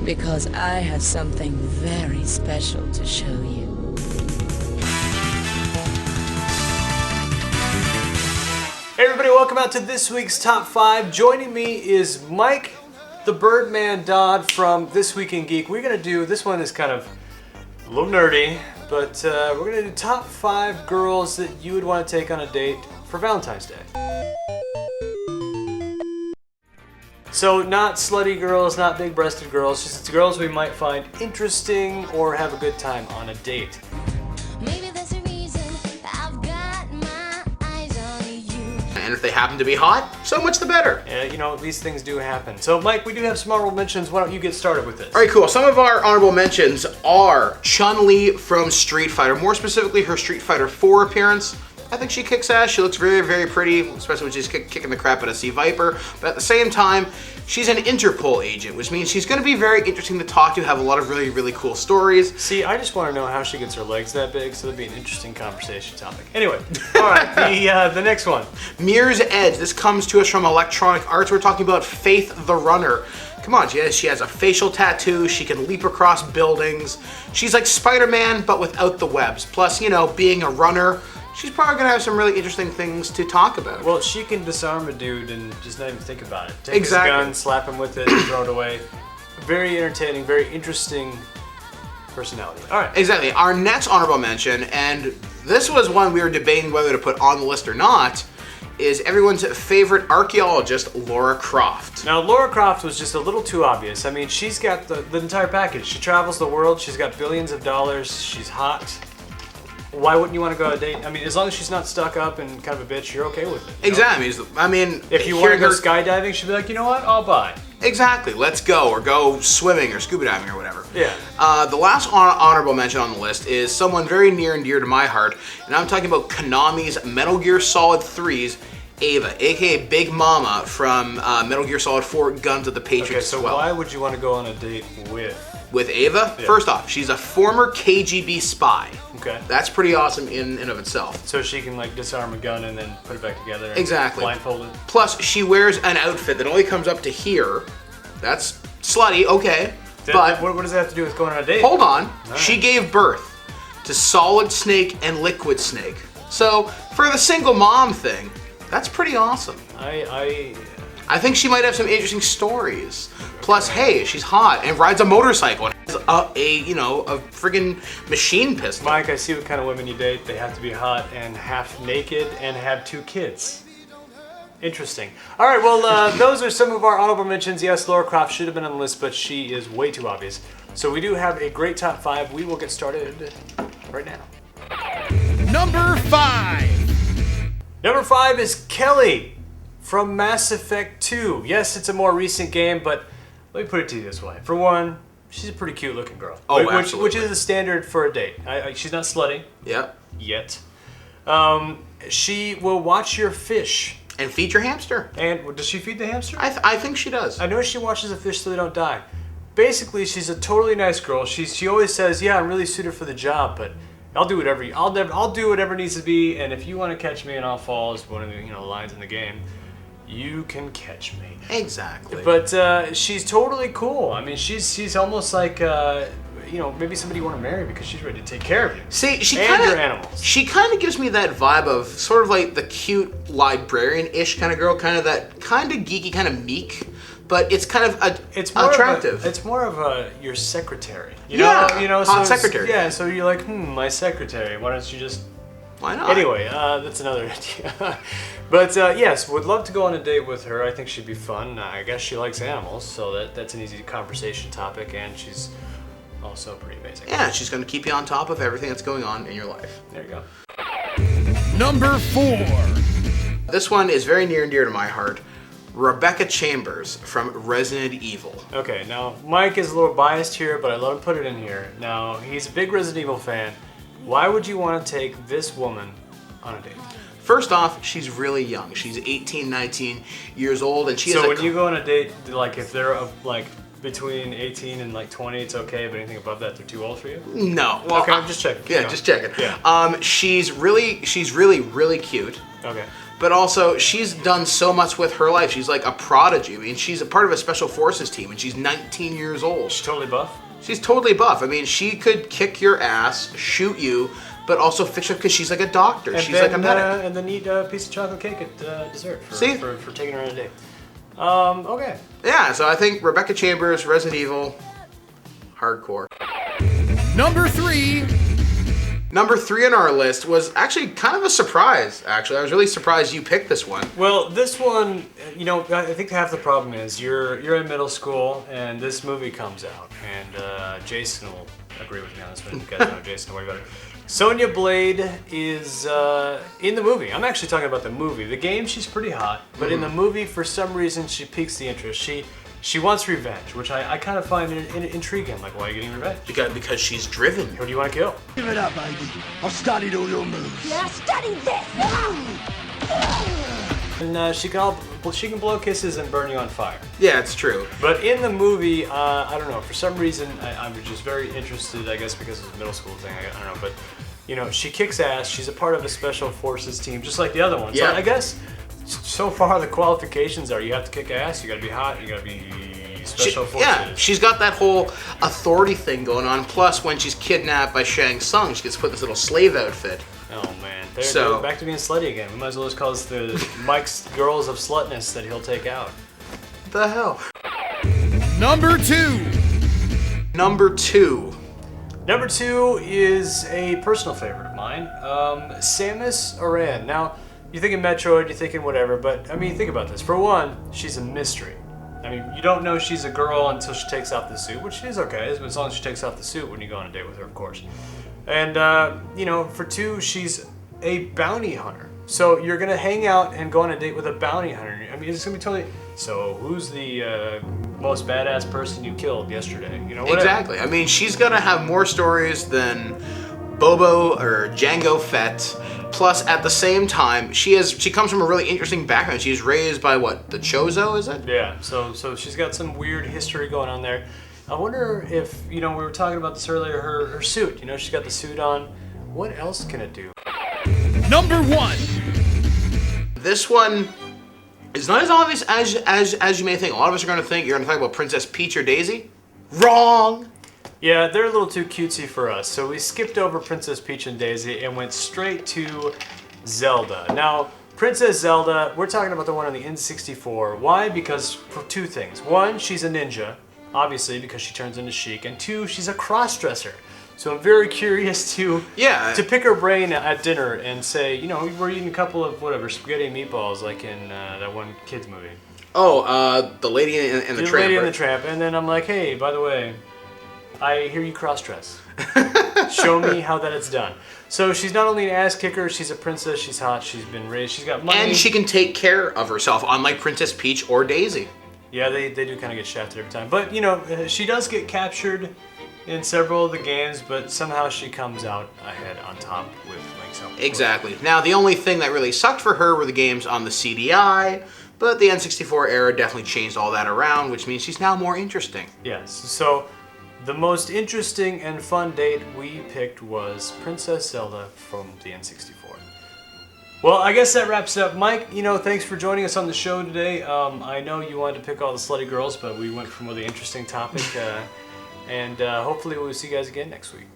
because I have something very special to show you. Hey everybody, welcome out to this week's Top 5. Joining me is Mike, the Birdman Dodd from This Week in Geek. We're going to do, this one is kind of a little nerdy, but we're going to do top 5 girls that you would want to take on a date for Valentine's Day. So not slutty girls, not big-breasted girls, just girls we might find interesting or have a good time on a date. Maybe there's a reason I've got my eyes on you. And if they happen to be hot, so much the better. You know, these things do happen. So Mike, we do have some honorable mentions. Why don't you get started with this? All right, cool. Some of our honorable mentions are Chun-Li from Street Fighter, more specifically her Street Fighter 4 appearance. I think she kicks ass. She looks very, very pretty, especially when she's kicking the crap out of Sea Viper. But at the same time, she's an Interpol agent, which means she's going to be very interesting to talk to, have a lot of really, really cool stories. See, I just want to know how she gets her legs that big, so that'd be an interesting conversation topic. Anyway, all right, the next one. Mirror's Edge. This comes to us from Electronic Arts. We're talking about Faith the Runner. Come on, she has a facial tattoo. She can leap across buildings. She's like Spider-Man, but without the webs. Plus, you know, being a runner, she's probably gonna have some really interesting things to talk about. Well, she can disarm a dude and just not even think about it. Take Exactly. his gun, slap him with it, and throw it away. Very entertaining, very interesting personality. All right. Exactly. Our next honorable mention, and this was one we were debating whether to put on the list or not, is everyone's favorite archaeologist, Lara Croft. Now, Lara Croft was just a little too obvious. I mean, she's got the entire package. She travels the world. She's got billions of dollars. She's hot. Why wouldn't you want to go on a date? I mean, as long as she's not stuck up and kind of a bitch, you're okay with it. Exactly. I mean, if you want to go skydiving, she'd be like, you know what? I'll buy. Exactly. Let's go, or go swimming or scuba diving or whatever. Yeah. The last honorable mention on the list is someone very near and dear to my heart, and I'm talking about Konami's Metal Gear Solid 3's Ava, aka Big Mama from Metal Gear Solid 4 Guns of the Patriots. Okay, so why would you want to go on a date with? With Ava? Yeah. First off, she's a former KGB spy. Okay. That's pretty awesome in and of itself. So she can like disarm a gun and then put it back together. And exactly. Blindfolded. Plus, she wears an outfit that only comes up to here. That's slutty, okay. But what does that have to do with going on a date? Hold on. Right. She gave birth to Solid Snake and Liquid Snake. So for the single mom thing, that's pretty awesome. I think she might have some interesting stories. Plus, hey, she's hot and rides a motorcycle and has a friggin' machine pistol. Mike, I see what kind of women you date. They have to be hot and half naked and have 2 kids. Interesting. All right, well, those are some of our honorable mentions. Yes, Lara Croft should have been on the list, but she is way too obvious. So we do have a great top 5. We will get started right now. Number 5. Number 5 is Kelly from Mass Effect 2. Yes, it's a more recent game, but let me put it to you this way. For one, she's a pretty cute looking girl. Oh, absolutely. Which is the standard for a date. She's not slutty. Yep. Yet. She will watch your fish. And feed your hamster. And does she feed the hamster? I think she does. I know she watches the fish so they don't die. Basically, she's a totally nice girl. She always says, yeah, I'm really suited for the job, but I'll do whatever I'll do whatever needs to be, and if you want to catch me and I'll fall, is one of the lines in the game. You can catch me. Exactly. But she's totally cool. I mean, she's almost like maybe somebody you want to marry because she's ready to take care of you. See, your animals. She kind of gives me that vibe of sort of like the cute librarian-ish kind of girl, kind of that kind of geeky, kind of meek, but it's kind of attractive. It's more of your secretary. Hot secretary. Yeah, so you're like, my secretary. Why don't you just? Why not? Anyway, that's another idea. But yes, would love to go on a date with her. I think she'd be fun. I guess she likes animals, so that's an easy conversation topic, and she's also pretty amazing. Yeah, she's going to keep you on top of everything that's going on in your life. There you go. Number 4. This one is very near and dear to my heart. Rebecca Chambers from Resident Evil. Okay, now Mike is a little biased here, but I let him put it in here. Now, he's a big Resident Evil fan. Why would you want to take this woman on a date? First off, she's really young. She's 18, 19 years old, and So when you go on a date, like if they're like between 18 and like 20, it's okay, but anything above that, they're too old for you? No. Well, okay, I'm just checking. Yeah, just checking. Yeah. She's really cute. Okay. but also she's done so much with her life. She's like a prodigy. I mean, she's a part of a special forces team, and she's 19 years old. She's totally buff. She's totally buff. I mean, she could kick your ass, shoot you, but also fix you because she's like a doctor. And she's then, like a medic. and then eat a piece of chocolate cake at dessert for, See? for taking her on a date. Okay. Yeah, so I think Rebecca Chambers, Resident Evil, hardcore. Number 3. Number 3 on our list was actually kind of a surprise, actually. I was really surprised you picked this one. Well, this one, you know, I think half the problem is you're in middle school and this movie comes out, and Jason will agree with me on this one. You guys know Jason, don't worry about it. Sonya Blade is in the movie. I'm actually talking about the movie. The game, she's pretty hot, but in the movie, for some reason, she piques the interest. She wants revenge, which I kind of find intriguing. Like, why are you getting revenge? Because she's driven. Who do you want to kill? Give it up, baby. I've studied all your moves. Yeah, study this. And she can blow kisses and burn you on fire. Yeah, it's true. But in the movie, I don't know, for some reason, I'm just very interested, I guess because it's a middle school thing, I don't know, but, you know, she kicks ass, she's a part of a special forces team, just like the other one. Yeah. So I guess, so far the qualifications are you have to kick ass, you gotta be hot, you gotta be special forces. Yeah, she's got that whole authority thing going on, plus when she's kidnapped by Shang Tsung, she gets put in this little slave outfit. Oh man, So- they're back to being slutty again. We might as well just call this the Mike's Girls of Slutness that he'll take out. What the hell? Number 2. Number 2. Number 2 is a personal favorite of mine, Samus Aran. Now, you're thinking Metroid, you're thinking whatever, but I mean, think about this. For one, she's a mystery. I mean, you don't know she's a girl until she takes off the suit, which is okay, as long as she takes off the suit when you go on a date with her, of course. And, you know, for 2, she's a bounty hunter. So you're gonna hang out and go on a date with a bounty hunter. I mean, it's gonna be totally. So who's the most badass person you killed yesterday? You know, whatever. Exactly. I mean, she's gonna have more stories than Bobo or Jango Fett. Plus, at the same time, she comes from a really interesting background. She's raised by what, the Chozo, is it? Yeah. So she's got some weird history going on there. I wonder if, you know, we were talking about this earlier. Her suit. You know, she's got the suit on. What else can it do? Number 1. This one is not as obvious as you may think. A lot of us are going to think you're going to talk about Princess Peach or Daisy. Wrong. Yeah, they're a little too cutesy for us, so we skipped over Princess Peach and Daisy and went straight to Zelda. Now, Princess Zelda, we're talking about the one on the N64. Why? Because for 2 things. 1, she's a ninja, obviously, because she turns into Sheik, and 2, she's a cross-dresser. So I'm very curious to pick her brain at dinner and say, you know, we're eating a couple of whatever spaghetti and meatballs like in that one kids movie. Oh, the Lady and the Tramp. The Lady and the Tramp, and then I'm like, hey, by the way, I hear you cross-dress. Show me how that it's done. So she's not only an ass kicker, she's a princess, she's hot, she's been raised, she's got money. And she can take care of herself, unlike Princess Peach or Daisy. Yeah, they do kind of get shafted every time. But, you know, she does get captured in several of the games, but somehow she comes out ahead on top with Link's help. Exactly. Now, the only thing that really sucked for her were the games on the CDI, but the N64 era definitely changed all that around, which means she's now more interesting. Yes, so the most interesting and fun date we picked was Princess Zelda from the N64. Well, I guess that wraps it up. Mike, you know, thanks for joining us on the show today. I know you wanted to pick all the slutty girls, but we went from a really interesting topic. And hopefully we'll see you guys again next week.